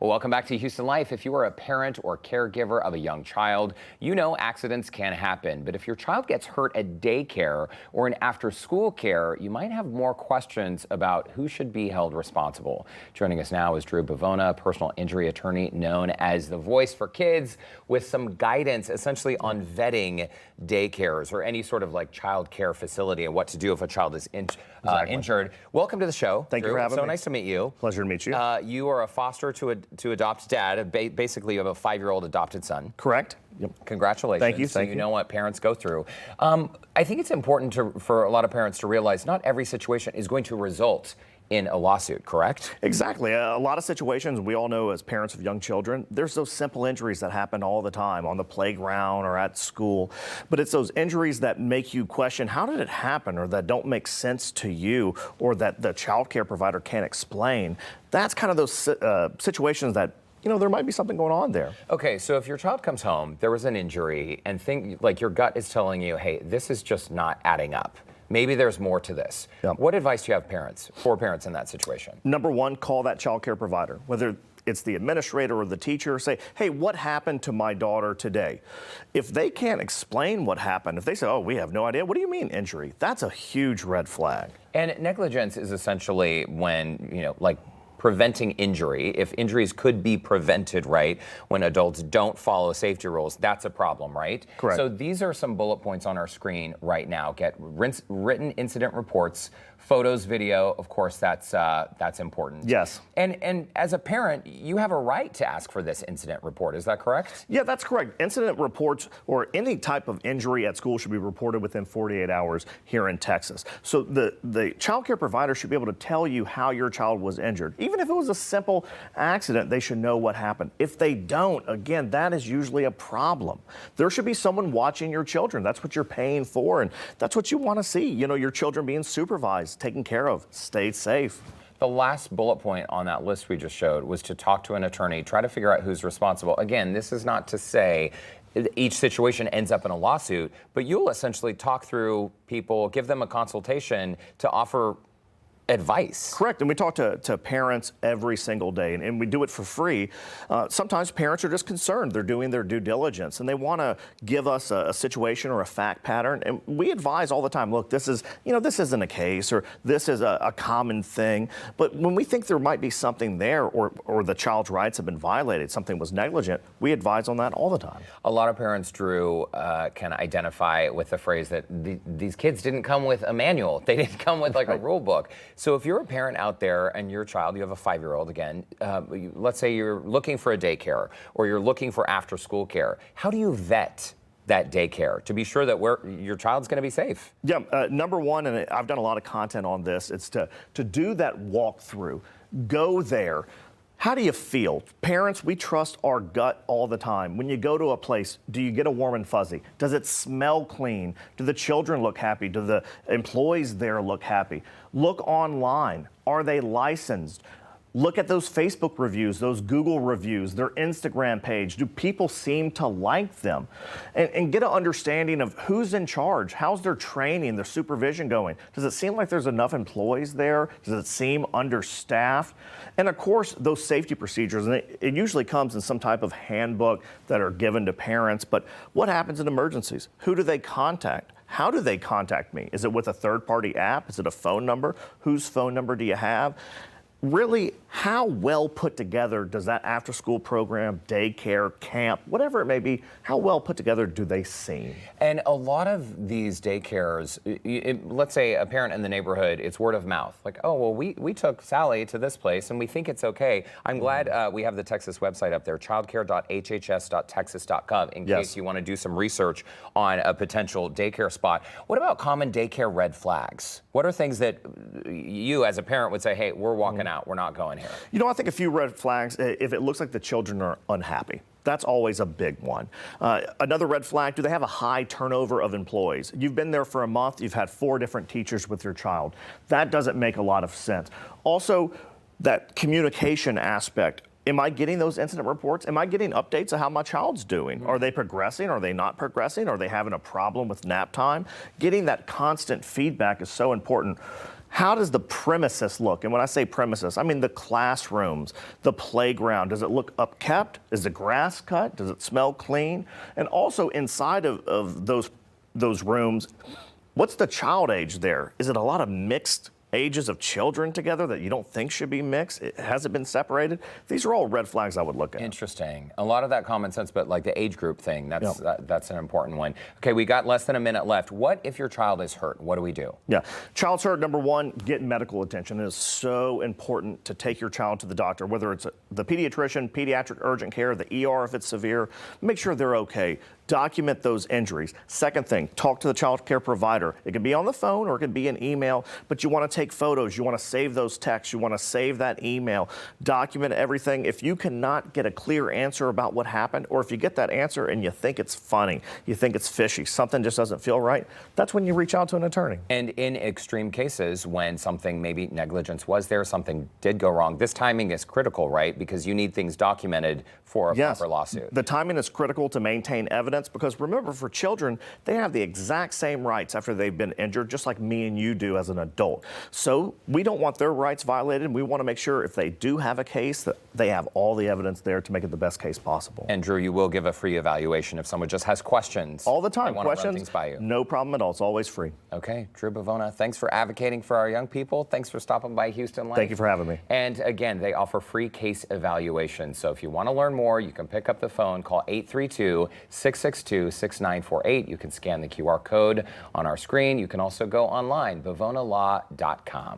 Well, welcome back to Houston Life. If you are a parent or caregiver of a young child, you know accidents can happen. But if your child gets hurt at daycare or in after-school care, you might have more questions about who should be held responsible. Joining us now is Drew Bivona, a personal injury attorney known as the Voice for Kids, with some guidance essentially on vetting daycares or any sort of like child care facility and what to do if a child is injured. Welcome to the show. Thank you for having me. So nice to meet you. Pleasure to meet you. You are a foster to adopt dad. Basically, you have a 5-year-old adopted son. Correct. Yep. Congratulations. Thank you. So Thank you you. know what parents go through. I think it's important for a lot of parents to realize not every situation is going to result in a lawsuit, correct? Exactly. A lot of situations we all know as parents of young children, there's those simple injuries that happen all the time on the playground or at school. But it's those injuries that make you question, how did it happen, or that don't make sense to you, or that the child care provider can't explain. That's kind of those situations that, you know, there might be something going on there. Okay, so if your child comes home, there was an injury, and like your gut is telling you, hey, this is just not adding up. Maybe there's more to this. Yep. What advice do you have for parents in that situation? Number one, call that child care provider, whether it's the administrator or the teacher. Say, hey, what happened to my daughter today? If they can't explain what happened, if they say, oh, we have no idea, what do you mean injury? That's a huge red flag. And negligence is essentially when, you know, like preventing injury. If injuries could be prevented, right, when adults don't follow safety rules, that's a problem, right? Correct. So these are some bullet points on our screen right now. Get written incident reports, photos, video. Of course, that's important. Yes. And as a parent, you have a right to ask for this incident report. Is that correct? Yeah, that's correct. Incident reports or any type of injury at school should be reported within 48 hours here in Texas. So the child care provider should be able to tell you how your child was injured. Even if it was a simple accident, they should know what happened. If they don't, again, that is usually a problem. There should be someone watching your children. That's what you're paying for, and that's what you want to see. You know, your children being supervised, taken care of, stay safe. The last bullet point on that list we just showed was to talk to an attorney, try to figure out who's responsible. Again, this is not to say each situation ends up in a lawsuit, but you'll essentially talk through people, give them a consultation to offer advice. Correct, and we talk to parents every single day, and we do it for free. Sometimes parents are just concerned. They're doing their due diligence, and they want to give us a situation or a fact pattern, and we advise all the time, look, this isn't a case, or this is a common thing, but when we think there might be something there, or the child's rights have been violated, something was negligent, we advise on that all the time. A lot of parents, Drew, can identify with the phrase that these kids didn't come with a manual. They didn't come with like a rule book. So if you're a parent out there and your child, you have a 5-year-old again, let's say you're looking for a daycare or you're looking for after-school care, how do you vet that daycare to be sure that your child's going to be safe? Yeah, number one, and I've done a lot of content on this, it's to do that walkthrough. Go there. How do you feel? Parents, we trust our gut all the time. When you go to a place, do you get a warm and fuzzy? Does it smell clean? Do the children look happy? Do the employees there look happy? Look online. Are they licensed? Look at those Facebook reviews, those Google reviews, their Instagram page. Do people seem to like them? And get an understanding of who's in charge. How's their training, their supervision going? Does it seem like there's enough employees there? Does it seem understaffed? And of course, those safety procedures, and it usually comes in some type of handbook that are given to parents. But what happens in emergencies? Who do they contact? How do they contact me? Is it with a third-party app? Is it a phone number? Whose phone number do you have? Really, how well put together does that after-school program, daycare, camp, whatever it may be, how well put together do they seem? And a lot of these daycares, let's say a parent in the neighborhood, it's word of mouth. Like, oh, well, we took Sally to this place and we think it's okay. I'm glad we have the Texas website up there, childcare.hhs.texas.gov, in case you want to do some research on a potential daycare spot. What about common daycare red flags? What are things that you as a parent would say, hey, we're walking out, we're not going here? You know, I think a few red flags, if it looks like the children are unhappy. That's always a big one. Another red flag, do they have a high turnover of employees? You've been there for a month, you've had 4 different teachers with your child. That doesn't make a lot of sense. Also, that communication aspect. Am I getting those incident reports? Am I getting updates of how my child's doing? Are they progressing? Are they not progressing? Are they having a problem with nap time? Getting that constant feedback is so important. How does the premises look? And when I say premises, I mean the classrooms, the playground. Does it look upkept? Is the grass cut? Does it smell clean? And also inside of those rooms, what's the child age there? Is it a lot of mixed ages of children together that you don't think should be mixed? Has it been separated? These are all red flags I would look at. Interesting. A lot of that common sense, but like the age group thing, that's an important one. Okay, we got less than a minute left. What if your child is hurt? What do we do? Yeah, child's hurt, number one, get medical attention. It is so important to take your child to the doctor, whether it's the pediatrician, pediatric urgent care, the ER if it's severe. Make sure they're okay. Document those injuries. Second thing, talk to the child care provider. It can be on the phone or it can be an email, but you want to take photos. You want to save those texts. You want to save that email. Document everything. If you cannot get a clear answer about what happened, or if you get that answer and you think it's funny, you think it's fishy, something just doesn't feel right, that's when you reach out to an attorney. And in extreme cases, when something, maybe negligence was there, something did go wrong, this timing is critical, right? Because you need things documented for a proper lawsuit. The timing is critical to maintain evidence because remember, for children, they have the exact same rights after they've been injured, just like me and you do as an adult. So we don't want their rights violated. We want to make sure if they do have a case that they have all the evidence there to make it the best case possible. And Drew, you will give a free evaluation if someone just has questions. All the time. Questions? Run things by you. No problem at all. It's always free. Okay, Drew Bivona, thanks for advocating for our young people. Thanks for stopping by Houston Life. Thank you for having me. And again, they offer free case evaluations. So if you want to learn more, you can pick up the phone, call 832-662-6948. You can scan the QR code on our screen. You can also go online, bivonalaw.com.